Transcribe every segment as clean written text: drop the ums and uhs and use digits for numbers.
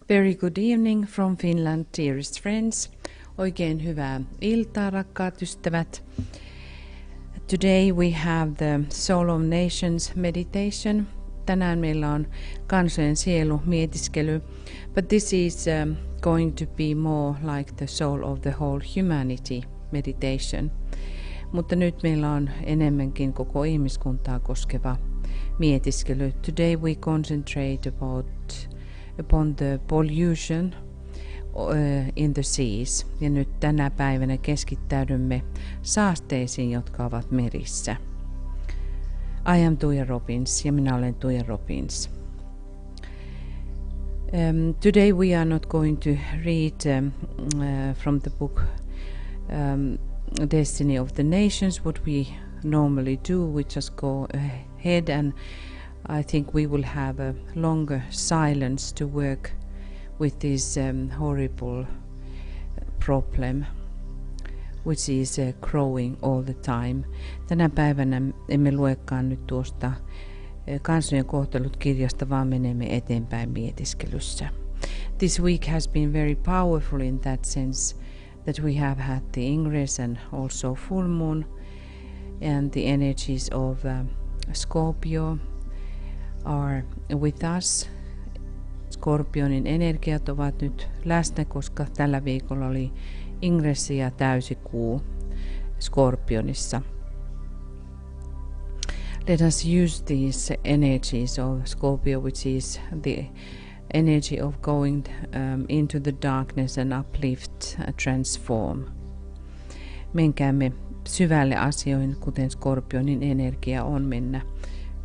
Very good evening from Finland, dearest friends. Oikein hyvää iltaa, rakkaat ystävät. Today we have the Soul of Nations meditation. Tänään meillä on kansojen sielu mietiskely, but this is going to be more like the soul of the whole humanity meditation. Mutta nyt meillä on enemmänkin koko ihmiskuntaa koskeva mietiskely. Today we concentrate upon the pollution in the seas. Ja nyt tänä päivänä keskittäydymme saasteisiin, jotka ovat merissä. I am Tuija Robbins ja minä olen Tuija Robbins. Today we are not going to read from the book Destiny of the Nations, what we normally do. We just go ahead, and I think we will have a longer silence to work with this horrible problem, which is growing all the time. Tänä päivänä emme luekaan nyt tuosta kansojen kohtelut kirjasta, vaan menemme eteenpäin mietiskelyssä. This week has been very powerful in that sense that we have had the ingress and also full moon, and the energies of Scorpio are with us. Skorpionin energiat ovat nyt läsnä, koska tällä viikolla oli ingressi ja täysikuu Skorpionissa. Let us use these energies of Scorpio, which is the energy of going into the darkness and uplift, transform. Menkäämme syvälle asioihin, kuten Skorpionin energia on mennä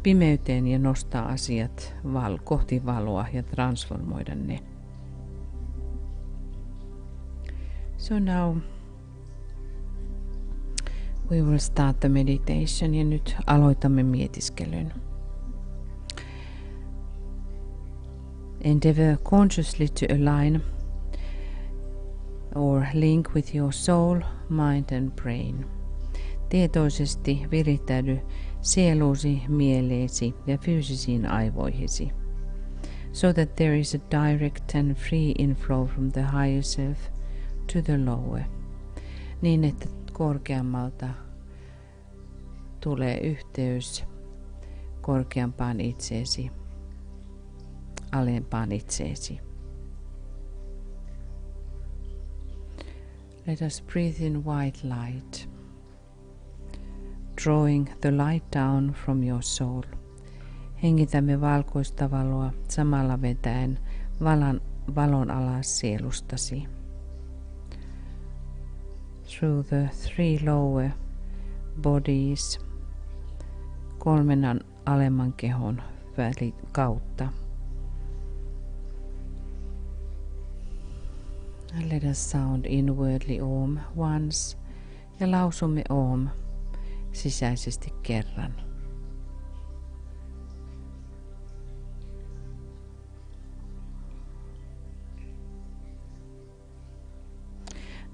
pimeyteen ja nostaa asiat kohti valoa ja transformoida ne. So now we will start the meditation, ja nyt aloitamme mietiskelyn. Endeavor consciously to align or link with your soul, mind and brain. Tietoisesti virittäydy sieluusi, mieleesi ja fyysisiin aivoihisi, so that there is a direct and free inflow from the higher self to the lower, niin että korkeammalta tulee yhteys korkeampaan itseesi, alempaan itseesi. Let us breathe in white light, drawing the light down from your soul. Hengitämme valkoista valoa, samalla vetäen valon alas sielustasi. Through the three lower bodies, kolmen alemman kehon kautta. Let us sound inwardly Om once, ja lausumme Om sisäisesti kerran.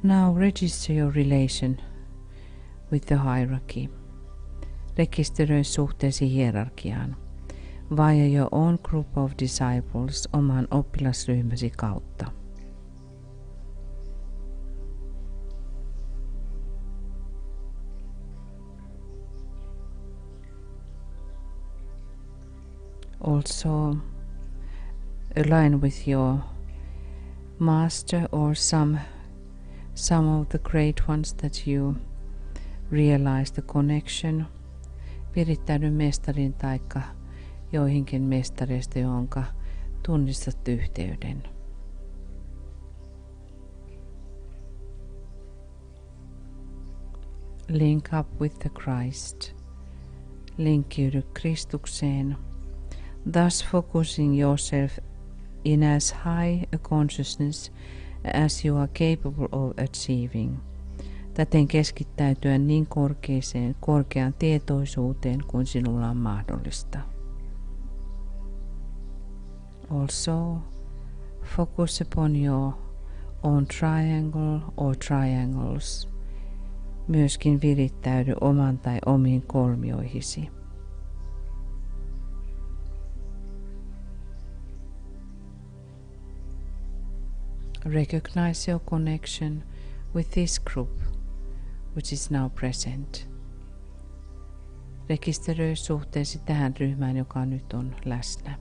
Now register your relation with the hierarchy. Rekisteröi suhteesi hierarkiaan via your own group of disciples, oman oppilasryhmäsi kautta. Also align with your master or some of the great ones that you realize the connection. Virittäydy mestarin taikka joihinkin mestareista, jonka tunnistat yhteyden. Link up with the Christ. Linkkiydy Kristukseen. Thus focusing yourself in as high a consciousness as you are capable of achieving. Täten keskittäytyä niin korkeaan tietoisuuteen kuin sinulla on mahdollista. Also, focus upon your own triangle or triangles. Myöskin virittäydy oman tai omiin kolmioihisi. Recognize your connection with this group, which is now present. Rekisteröi suhteesi tähän ryhmään, joka nyt on läsnä.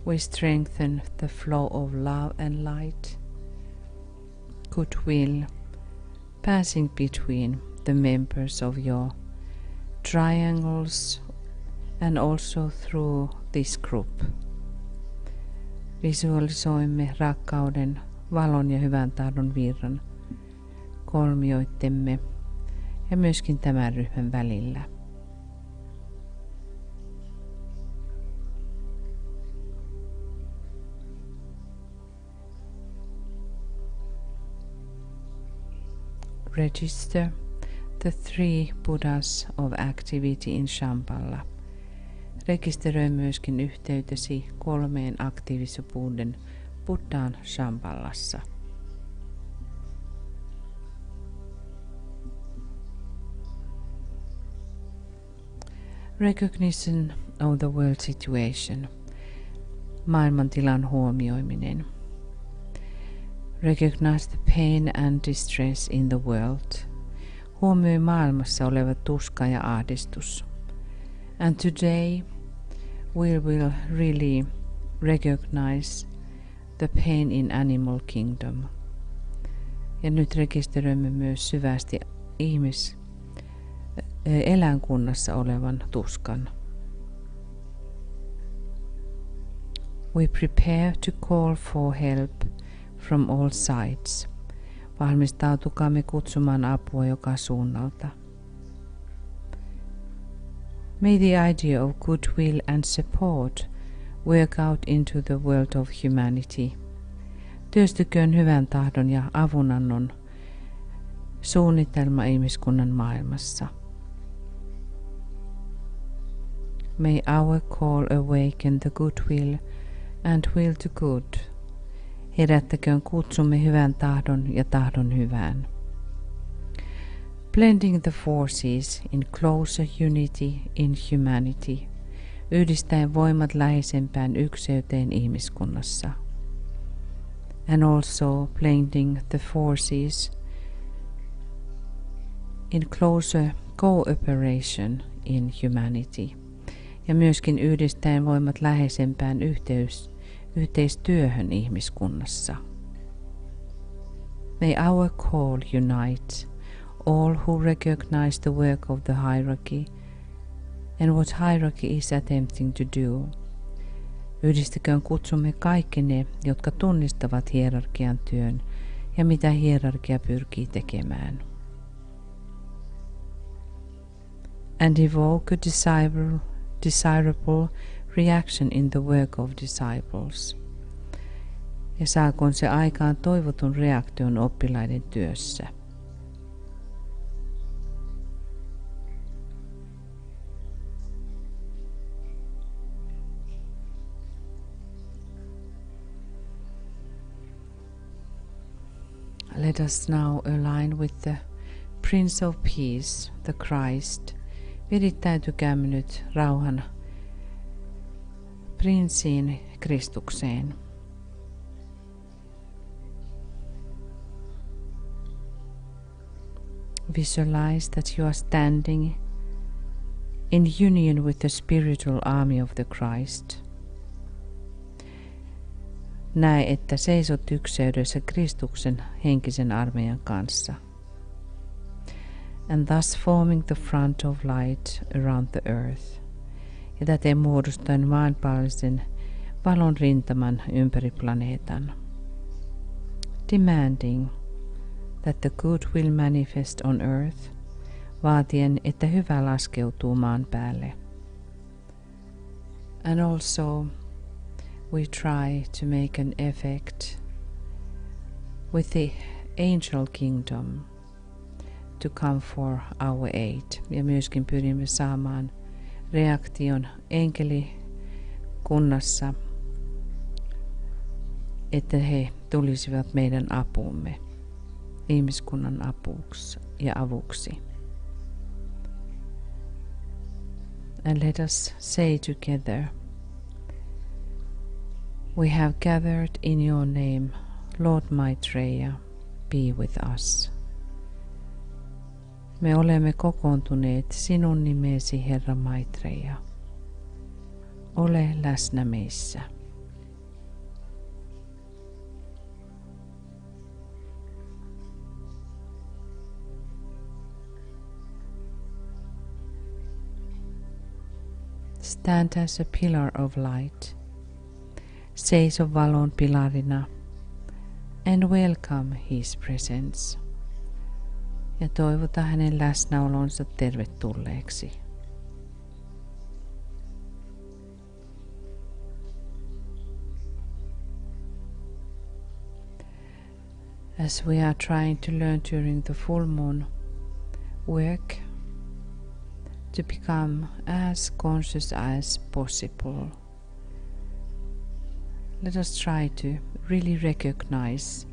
We strengthen the flow of love and light, goodwill, passing between the members of your triangles and also through this group. Visualisoimme rakkauden, valon ja hyvän tahdon virran kolmioittemme ja myöskin tämän ryhmän välillä. Register the 3 Buddhas of activity in Shambhala. Rekisteröi myöskin yhteytesi 3 aktiivisuuden Buddhaan Shambhalassa. Recognition of the world situation. Maailmantilan huomioiminen. Recognize the pain and distress in the world. Huomioi maailmassa oleva tuska ja ahdistus. And today we will really recognize the pain in animal kingdom. Ja nyt rekisteröimme myös syvästi eläinkunnassa olevan tuskan. We prepare to call for help from all sides. Valmistautukaamme kutsumaan apua joka suunnalta. May the idea of goodwill and support work out into the world of humanity. Työstyköön hyvän tahdon ja avunannon suunnitelma ihmiskunnan maailmassa. May our call awaken the goodwill and will to good. Herättäköön kutsumme hyvän tahdon ja tahdon hyvään. Blending the forces in closer unity in humanity. Yhdistäen voimat läheisempään ykseyteen ihmiskunnassa. And also blending the forces in closer cooperation in humanity. Ja myöskin yhdistäen voimat läheisempään yhteistyöhön ihmiskunnassa. May our call unite all who recognize the work of the hierarchy and what hierarchy is attempting to do. Yhdistäköön kutsumme kaikki ne, jotka tunnistavat hierarkian työn ja mitä hierarkia pyrkii tekemään. And evoke a desirable reaction in the work of disciples. Ja saakoon se aikaan toivotun reaktion oppilaiden työssä. Let us now align with the Prince of Peace, the Christ. Virittäytykäämme nyt rauhan prinssiin Kristukseen. Visualize that you are standing in union with the spiritual army of the Christ. Näe, että seisot ykseydessä Kristuksen henkisen armeijan kanssa. And thus forming the front of light around the earth. Ja täten muodostaen maanpäällisen valon rintaman ympäri planeetan. Demanding that the good will manifest on earth, vaatien, että hyvä laskeutuu maan päälle. And also we try to make an effect with the angel kingdom to come for our aid. Ja myöskin pyrimme saamaan reaktion enkelikunnassa, että he tulisivat meidän apuumme, ihmiskunnan apuksi ja avuksi. And let us say together, We have gathered in your name, Lord Maitreya, be with us. Me olemme kokoontuneet sinun nimesi, Herra Maitreya. Ole läsnä meissä. Stand as a pillar of light. Seiso valon pilarina and welcome his presence. Ja toivota hänen läsnäolonsa tervetulleeksi. As we are trying to learn during the full moon work to become as conscious as possible, let us try to really recognize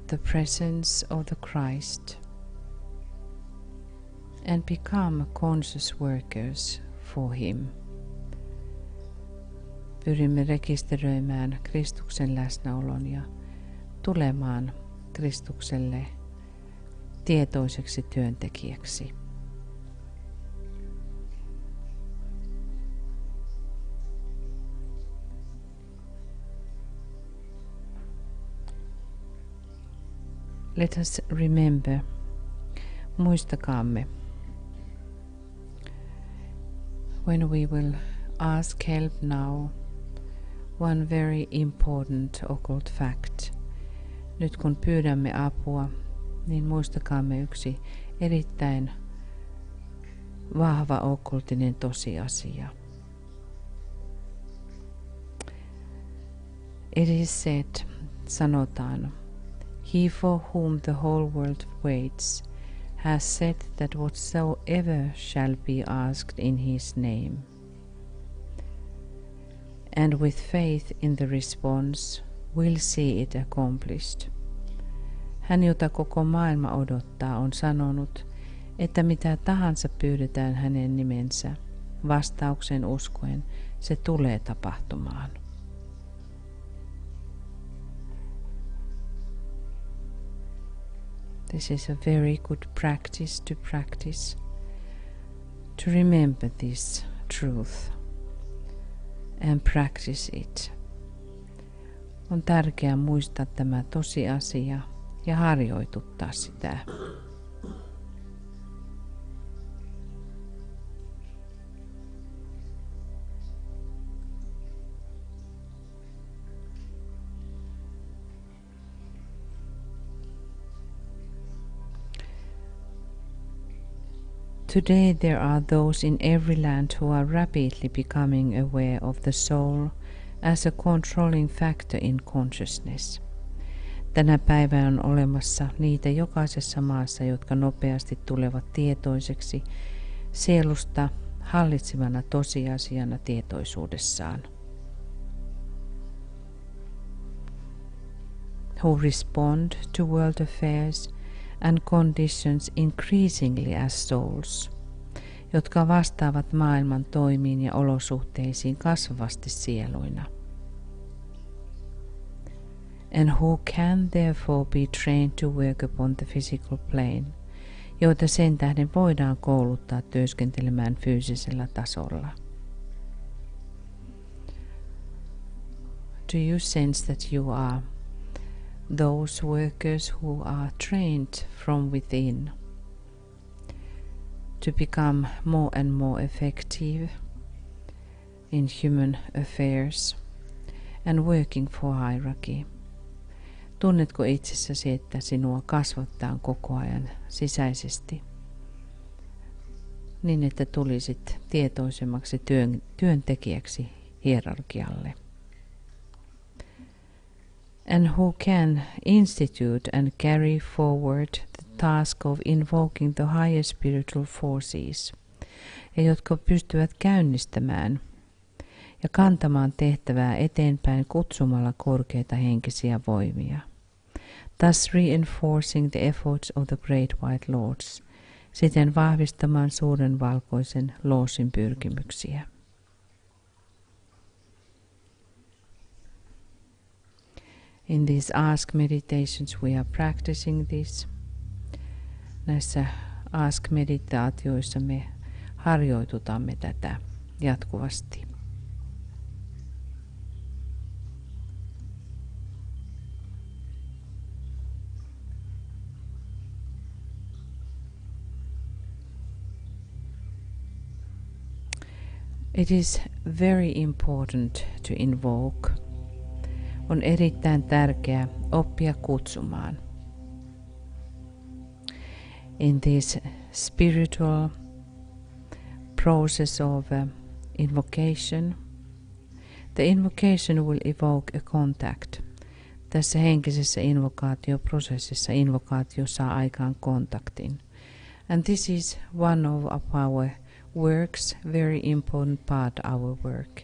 the presence of the Christ and become conscious workers for him. Pyrimme rekisteröimään Kristuksen läsnäolon ja tulemaan Kristukselle tietoiseksi työntekijäksi. Let us remember, muistakaamme, when we will ask help now, one very important occult fact. Nyt kun pyydämme apua, niin muistakaamme yksi erittäin vahva okkultinen tosiasia. It is said, sanotaan, he for whom the whole world waits has said that whatsoever shall be asked in his name. And with faith in the response, will see it accomplished. Hän, jota koko maailma odottaa, on sanonut, että mitä tahansa pyydetään hänen nimensä, vastauksen uskoen se tulee tapahtumaan. This is a very good practice to remember this truth and practice it. On tärkeää muistaa tämä tosiasia ja harjoituttaa sitä. Today there are those in every land who are rapidly becoming aware of the soul as a controlling factor in consciousness. Tänä päivänä on olemassa niitä jokaisessa maassa, jotka nopeasti tulevat tietoiseksi sielusta hallitsevana tosiasiana tietoisuudessaan. Who respond to world affairs and conditions increasingly as souls, jotka vastaavat maailman toimiin ja olosuhteisiin kasvavasti sieluina. And who can therefore be trained to work upon the physical plane, joita sen tähden voidaan kouluttaa työskentelemään fyysisellä tasolla. Do you sense that you are those workers who are trained from within to become more and more effective in human affairs and working for hierarchy? Tunnetko itsessäsi, että sinua kasvattaa koko ajan sisäisesti niin, että tulisit tietoisemmaksi työntekijäksi hierarkialle? And who can institute and carry forward the task of invoking the higher spiritual forces, ja jotka pystyvät käynnistämään ja kantamaan tehtävää eteenpäin kutsumalla korkeita henkisiä voimia, thus reinforcing the efforts of the great white lords, siten vahvistamaan suuren valkoisen lordsin pyrkimyksiä. In these ask meditations we are practicing this. Näissä ask-meditaatioissa me harjoitutamme tätä jatkuvasti. It is very important to invoke. On erittäin tärkeää oppia kutsumaan. In this spiritual process of invocation, the invocation will evoke a contact. Tässä henkisessä invokaatioprosessissa invokaatio saa aikaan kontaktin. And this is one of our works, very important part of our work.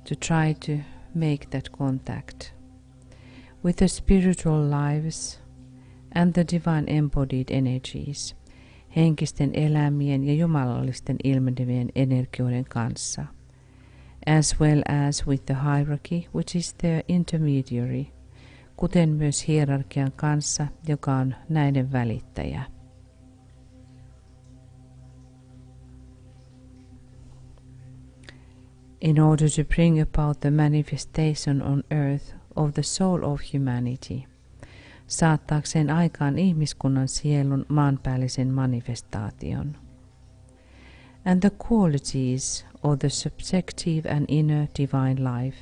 To try to make that contact with the spiritual lives and the divine embodied energies, henkisten elämien ja jumalallisten ilmenevien energioiden kanssa, as well as with the hierarchy, which is the intermediary, kuten myös hierarkian kanssa, joka on näiden välittäjä. In order to bring about the manifestation on earth of the soul of humanity, saattaakseen aikaan ihmiskunnan sielun maanpäällisen manifestaation. And the qualities of the subjective and inner divine life,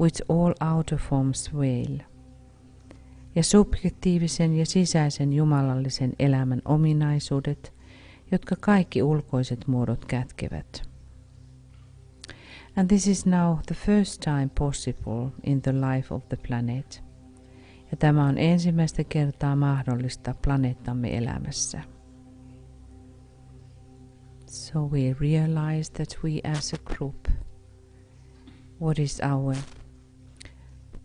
which all outer forms veil. Ja subjektiivisen ja sisäisen jumalallisen elämän ominaisuudet, jotka kaikki ulkoiset muodot kätkevät. And this is now the first time possible in the life of the planet. Ja tämä on ensimmäistä kertaa mahdollista planeettamme elämässä. So we realize that we as a group, what is our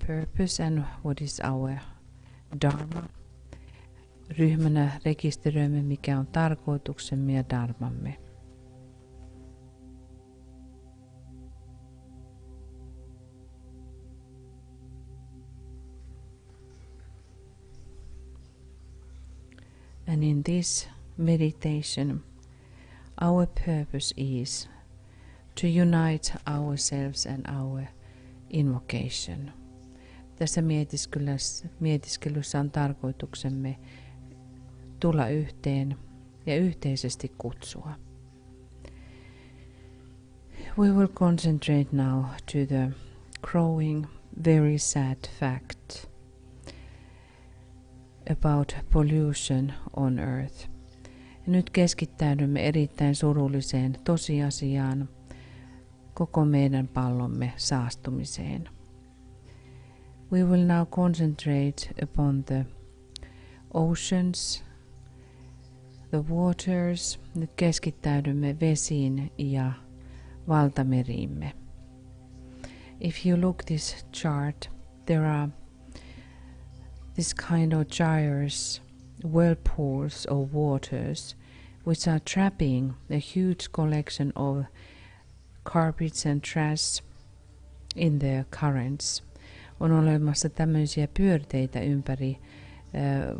purpose and what is our dharma. Ryhmänä rekisteröimme, mikä on tarkoituksemme ja dharmamme. And in this meditation, our purpose is to unite ourselves and our invocation. Tässä mietiskelyssä on tarkoituksemme tulla yhteen ja yhteisesti kutsua. We will concentrate now to the growing, very sad fact about pollution on earth. Ja nyt keskittäydymme erittäin surulliseen tosiasiaan, koko meidän pallomme saastumiseen. We will now concentrate upon the oceans, the waters. Nyt keskittäydymme vesiin ja valtameriimme. If you look this chart, there are this kind of gyres, whirlpools of waters, which are trapping a huge collection of garbage and trash in their currents. On olemassa tämmöisiä pyörteitä ympäri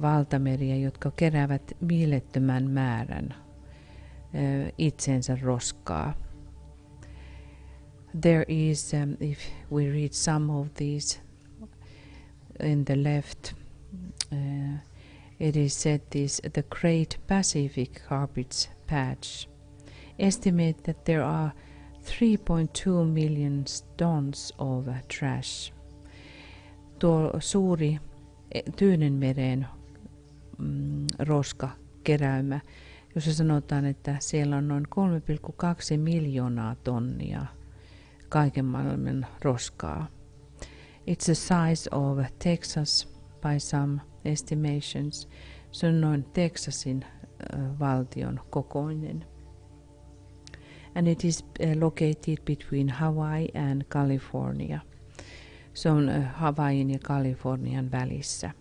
valtameriä, jotka keräävät mielettömän määrän itsensä roskaa. There is, if we read some of these in the left, it is said this, the Great Pacific Garbage Patch. Estimate that there are 3.2 million tons of trash. Tuo suuri Tyynenmeren roskakeräymä, jossa sanotaan, että siellä on noin 3,2 miljoonaa tonnia kaiken maailman roskaa. It's the size of Texas by some estimations. Se on noin Texasin valtion kokoinen. And it is located between Hawaii and California. Se on Hawaiin ja Kalifornian välissä.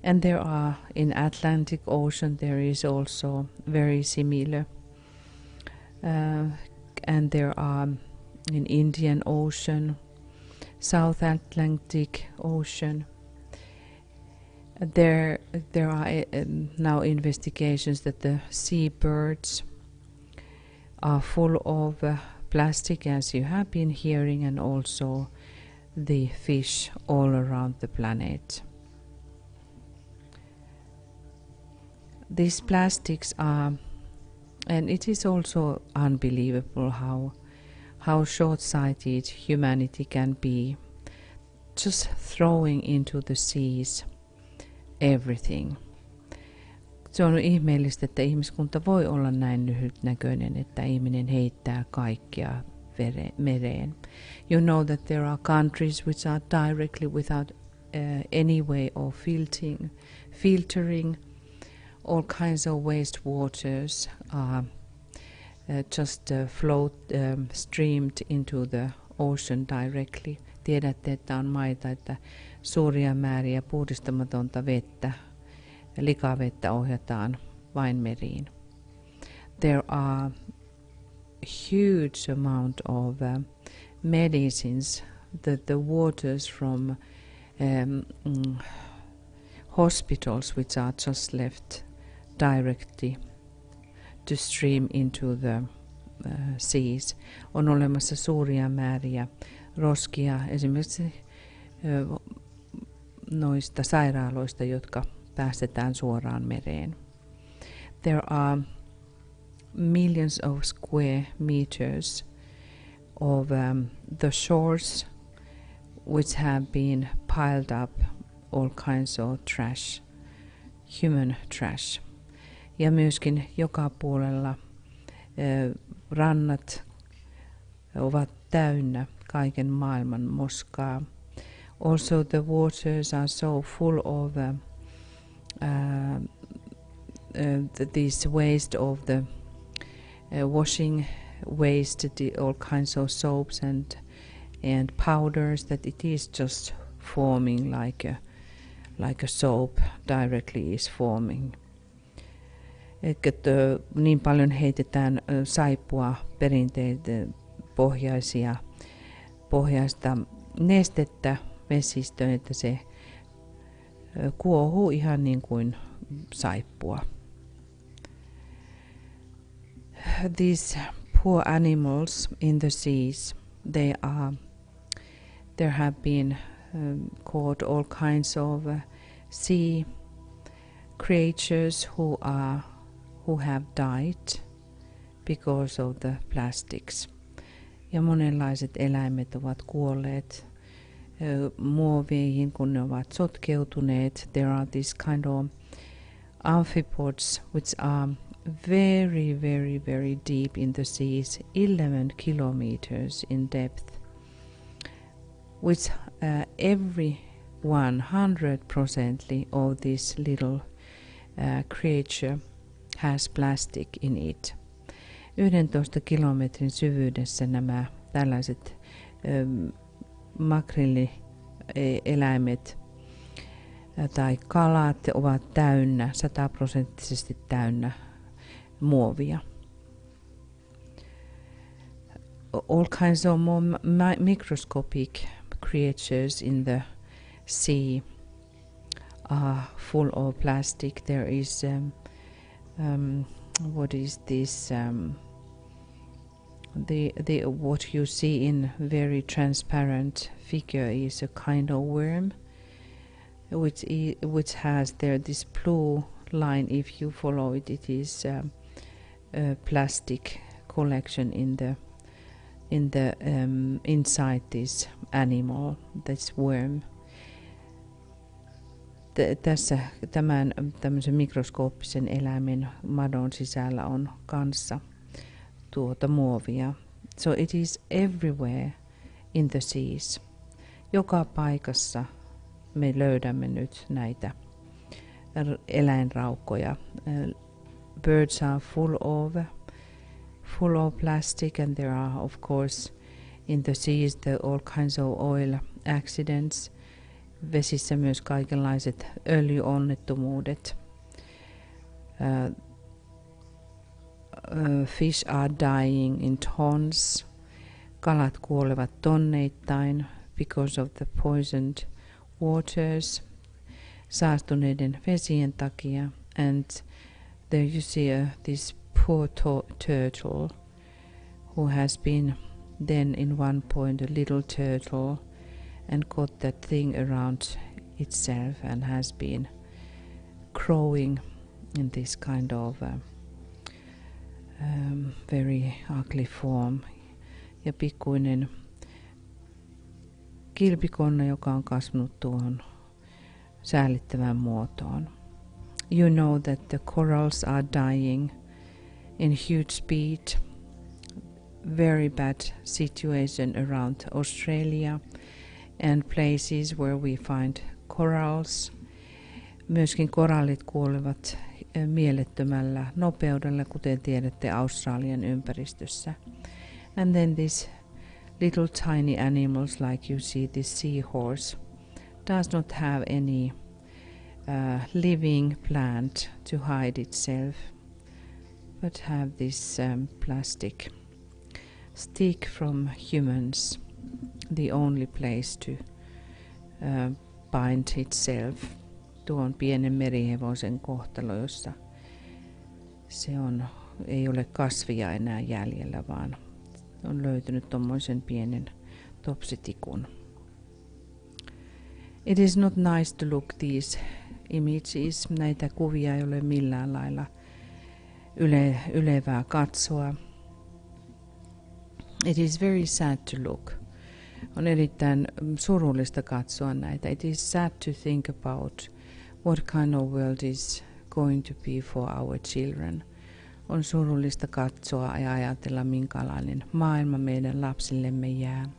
And there are in Atlantic Ocean there is also very similar. And there are in Indian Ocean South Atlantic Ocean. There are now investigations that the seabirds are full of plastic, as you have been hearing, and also the fish all around the planet. These plastics are, and it is also unbelievable how short-sighted humanity can be, just throwing into the seas everything. Se on ihmeellistä, että ihmiskunta voi olla näin lyhytnäköinen, että ihminen heittää kaikkea mereen. You know that there are countries which are directly without any way of filtering. All kinds of wastewaters are just streamed into the ocean directly. Tiedätte, että on maita, että suuria määriä puhdistamatonta vettä, likavettä ohjataan vain meriin. There are huge amount of medicines that the waters from hospitals which are just left directly to stream into the seas. On olemassa suuria määriä roskia esimerkiksi noista sairaaloista, jotka päästetään suoraan mereen. There are millions of square meters of the shores which have been piled up all kinds of trash, human trash. Ja myöskin joka puolella rannat ovat täynnä kaiken maailman moskaa. Also the waters are so full of this waste of the washing waste, all kinds of soaps and powders, that it is just forming like a soap directly is forming. Että niin paljon heitetään saippua perinteitä pohjaista nestettä vesistöön, että se kuohuu ihan niin kuin saippua. These poor animals in the seas, there have been caught all kinds of sea creatures who have died because of the plastics. Ja monenlaiset eläimet ovat kuolleet muoveihin, kun ne ovat sotkeutuneet. There are these kind of amphipods which are very, very, very deep in the seas, 11 kilometers in depth, which every 100% of this little creature has plastic in it. 11 kilometrin syvyydessä nämä tällaiset makrillieläimet tai kalat ovat täynnä, 100% täynnä muovia. All kinds of more microscopic creatures in the sea are full of plastic. There is what is this? The what you see in very transparent figure is a kind of worm, which has there this blue line. If you follow it, it is a plastic collection in the inside this animal, this worm. Tässä tämän tämmöisen mikroskooppisen eläimen madon sisällä on kanssa tuota muovia. So it is everywhere in the seas. Joka paikassa me löydämme nyt näitä eläinraukkoja. Birds are full of plastic, and there are of course in the seas all kinds of oil accidents. Vesissä myös kaikenlaiset öljyonnettomuudet. Fish are dying in tons. Kalat kuolevat tonneittain because of the poisoned waters, saastuneiden vesien takia. And there you see this poor turtle who has been then in one point a little turtle and got that thing around itself and has been growing in this kind of very ugly form. Ja pikkuinen kilpikonna, joka on kasvanut tuohon säälittävään muotoon. You know that the corals are dying in huge speed. Very bad situation around Australia and places where we find corals. Myöskin korallit kuolevat mielettömällä nopeudella, kuten tiedätte, Australian ympäristössä. And then these little tiny animals, like you see this seahorse, does not have any living plant to hide itself, but have this plastic stick from humans, the only place to bind itself. Tuon pienen merihevosen kohtalo, jossa ei ole kasvia enää jäljellä, vaan on löytynyt tommoisen pienen topsitikun. It is not nice to look these images. Näitä kuvia ei ole millään lailla ylevää katsoa. It is very sad to look. On erittäin surullista katsoa näitä. It is sad to think about what kind of world is going to be for our children. On surullista katsoa ja ajatella, minkälainen maailma meidän lapsillemme jää.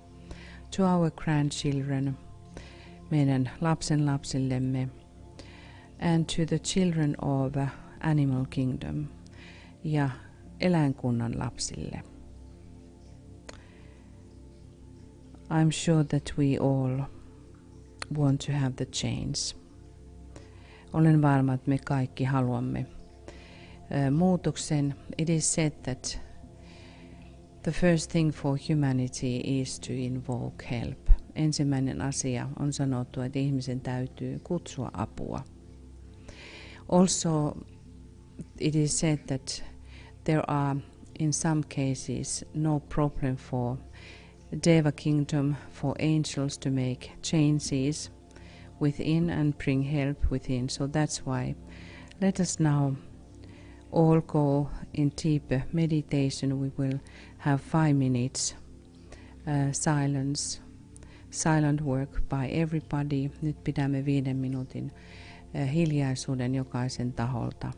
To our grandchildren, meidän lapsenlapsillemme, and to the children of animal kingdom, ja eläinkunnan lapsille. I'm sure that we all want to have the change. Olen varma, että me kaikki haluamme muutoksen. It is said that the first thing for humanity is to invoke help. Ensimmäinen asia on sanottu, että ihmisen täytyy kutsua apua. Also, it is said that there are in some cases no problem for Deva kingdom, for angels to make changes within and bring help within. So that's why let us now all go in deeper meditation. We will have 5 minutes silent work by everybody. Nyt pidämme 5 minuutin hiljaisuuden jokaisen taholta.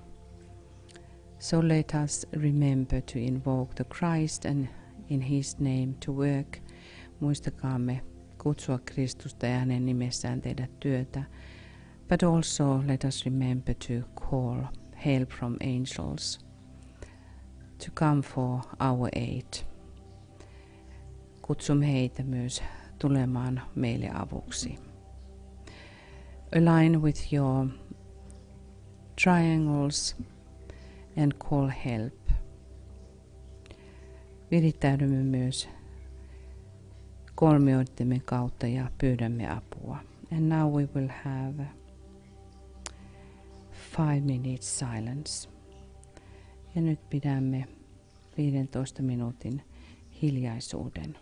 So let us remember to invoke the Christ and in his name to work. Muistakaamme kutsua Kristusta ja hänen nimessään tehdä työtä. But also let us remember to call help from angels to come for our aid. Kutsumme heitä myös tulemaan meille avuksi. Align with your triangles and call help. Virittäydymme myös kolmioittemme kautta ja pyydämme apua. And now we will have 5 minutes silence. Ja nyt pidämme 15 minuutin hiljaisuuden.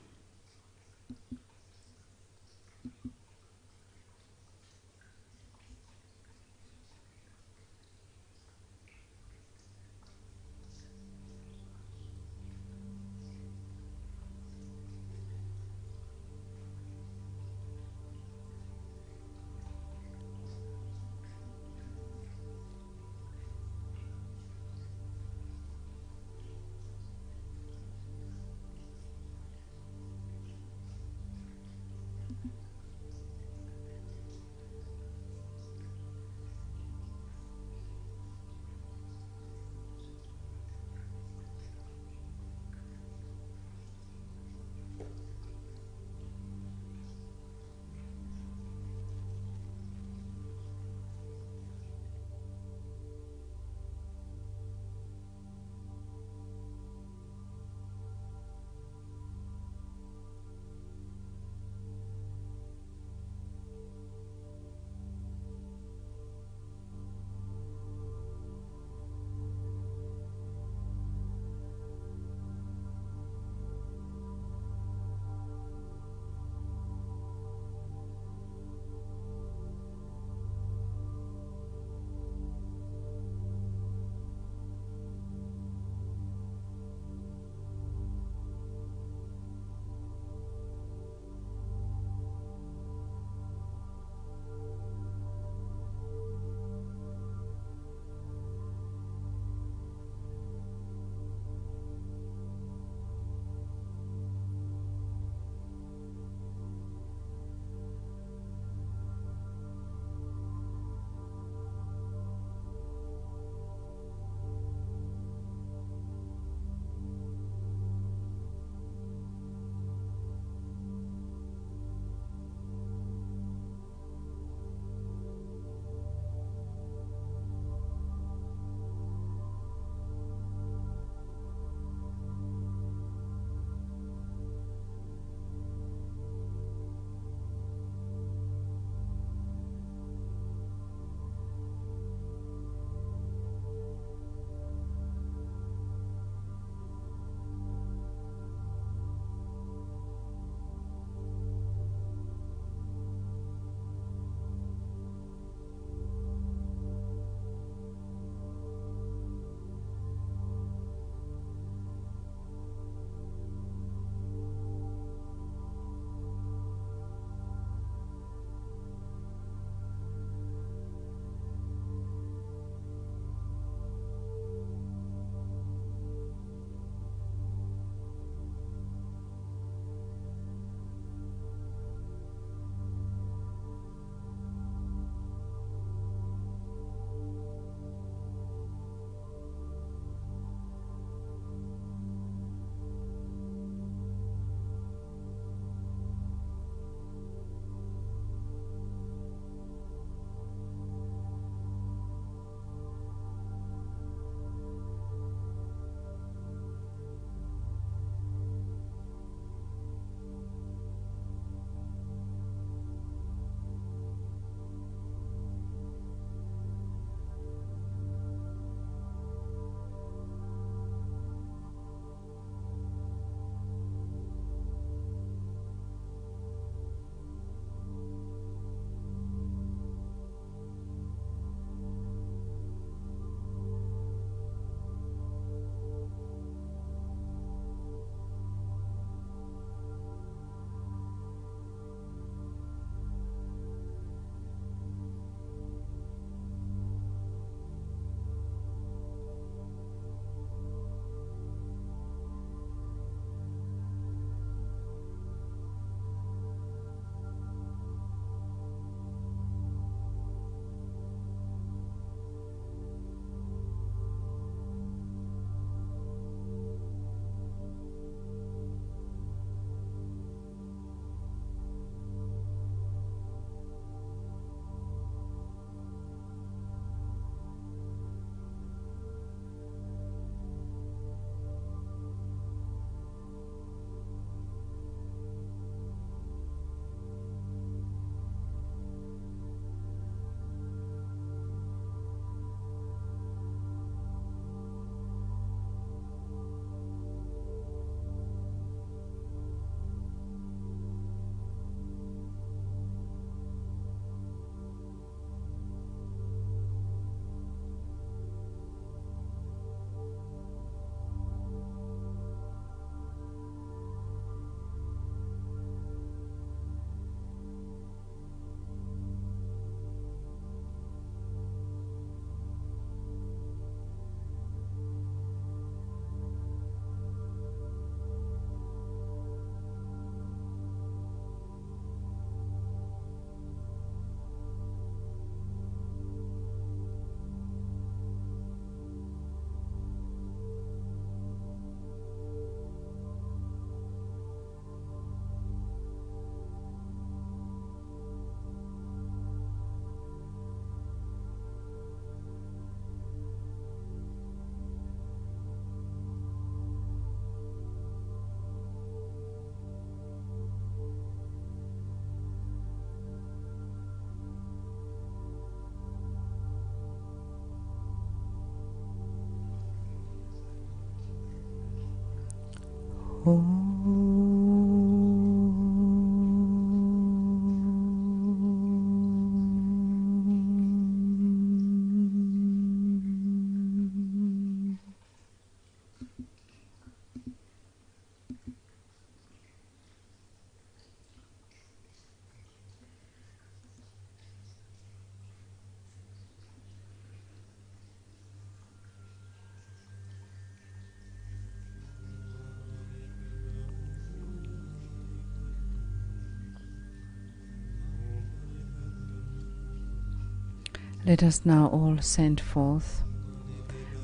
Let us now all send forth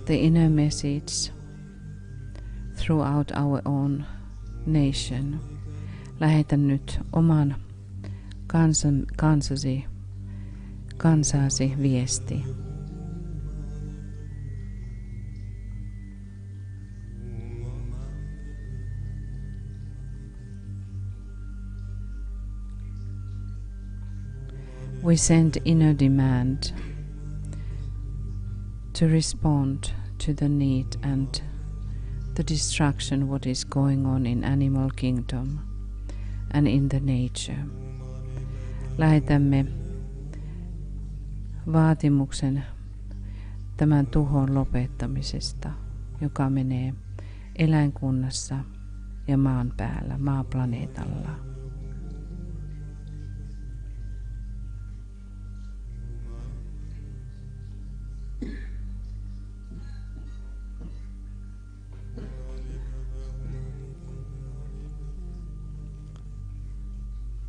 the inner message throughout our own nation. Lähetä nyt oman kansasi viesti. We send inner demand to respond to the need and the destruction what is going on in animal kingdom and in the nature. Lähetämme vaatimuksen tämän tuhon lopettamisesta, joka menee eläinkunnassa ja maan päällä, maaplaneetalla.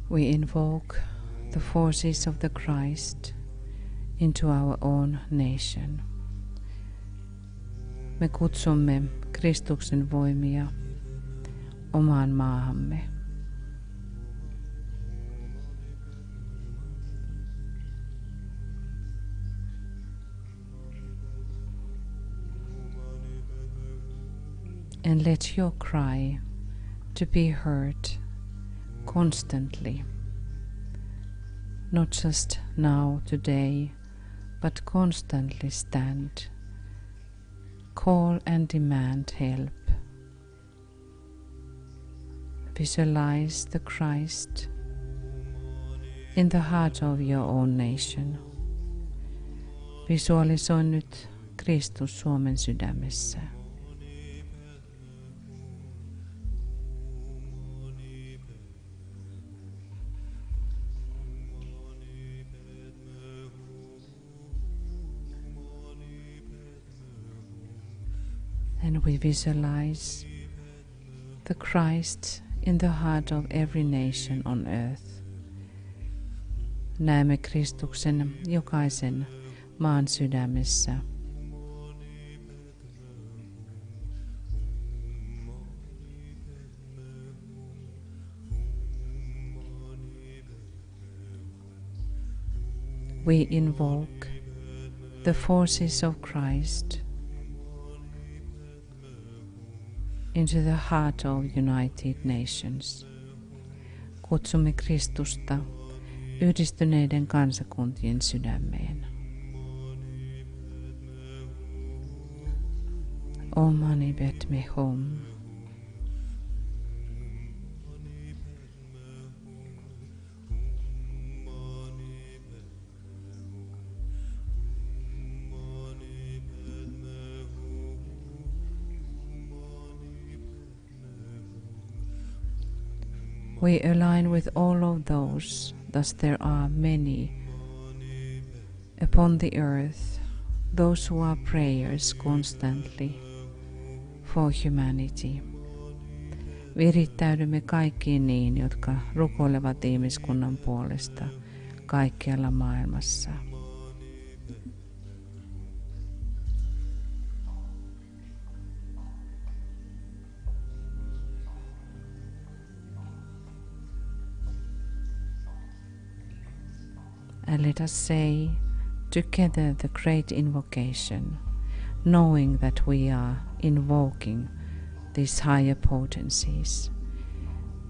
We invoke the forces of the Christ into our own nation. Me kutsumme Kristuksen voimia omaan maahamme. And let your cry to be heard constantly, not just now, today, but constantly stand, call and demand help. Visualize the Christ in the heart of your own nation. Visualisoi nyt Kristus Suomen sydämessä. And we visualize the Christ in the heart of every nation on earth. Näemme Kristuksen jokaisen maan sydämessä. We invoke the forces of Christ into the heart of United Nations. Kutsumme Kristusta yhdistyneiden kansakuntien sydämeen. O mani bet me home. We align with all of those, thus there are many upon the earth, those who are prayers constantly for humanity. Virittäydymme kaikkiin niin, jotka rukoilevat ihmiskunnan puolesta kaikkialla maailmassa. And let us say together the great invocation, knowing that we are invoking these higher potencies.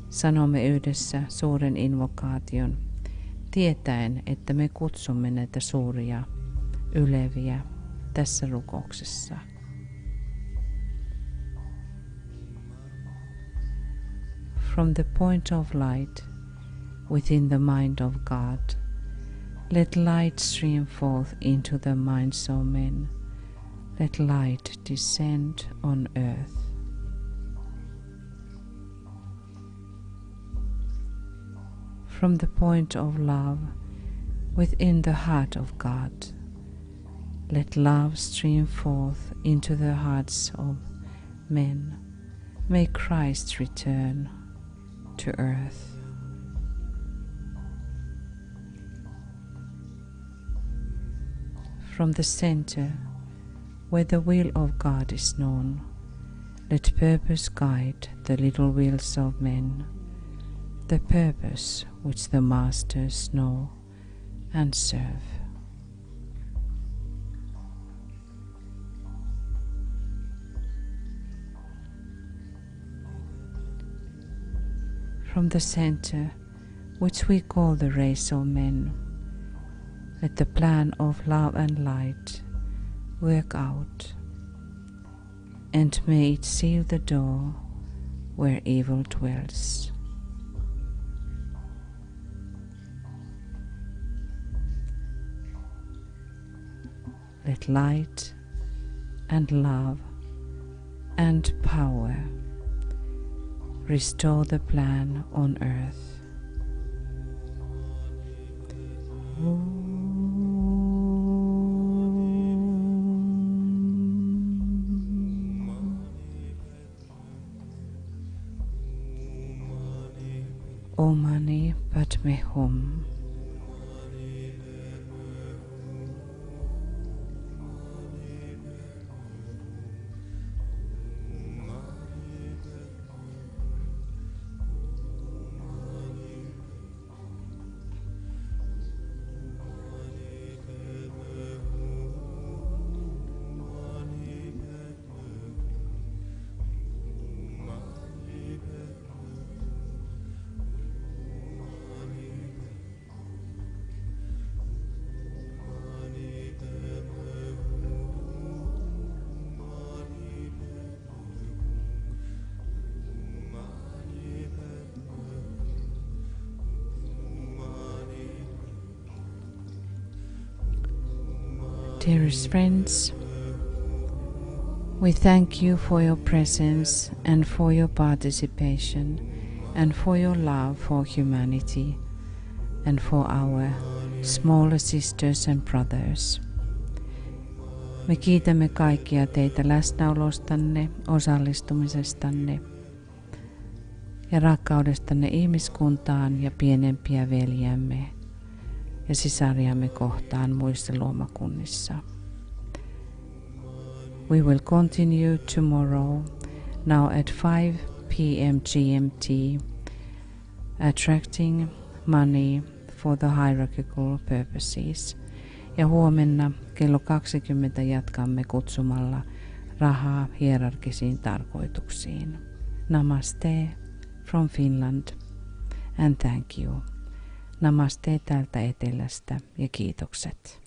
Sanomme yhdessä suuren invokaation, tietäen, että me kutsumme näitä suuria yleviä tässä rukouksessa. from the point of light within the mind of God. Let light stream forth into the minds of men. Let light descend on earth. From the point of love within the heart of God, let love stream forth into the hearts of men. May Christ return to earth. From the center, where the will of God is known, let purpose guide the little wills of men, the purpose which the masters know and serve. From the center, which we call the race of men, let the plan of love and light work out, and may it seal the door where evil dwells. Let light and love and power restore the plan on earth. Om Mani Padme Hum. Dearest friends, we thank you for your presence and for your participation and for your love for humanity and for our smaller sisters and brothers. Me kiitämme kaikkia teitä läsnäolostanne, osallistumisestanne ja rakkaudestanne ihmiskuntaan ja pienempiä veljiämme ja sisariamme kohtaan muissa luomakunnissa. We will continue tomorrow, now at 5 p.m. GMT, attracting money for the hierarchical purposes. Ja huomenna kello 20 jatkamme kutsumalla rahaa hierarkisiin tarkoituksiin. Namaste from Finland and thank you. Namaste täältä etelästä ja kiitokset.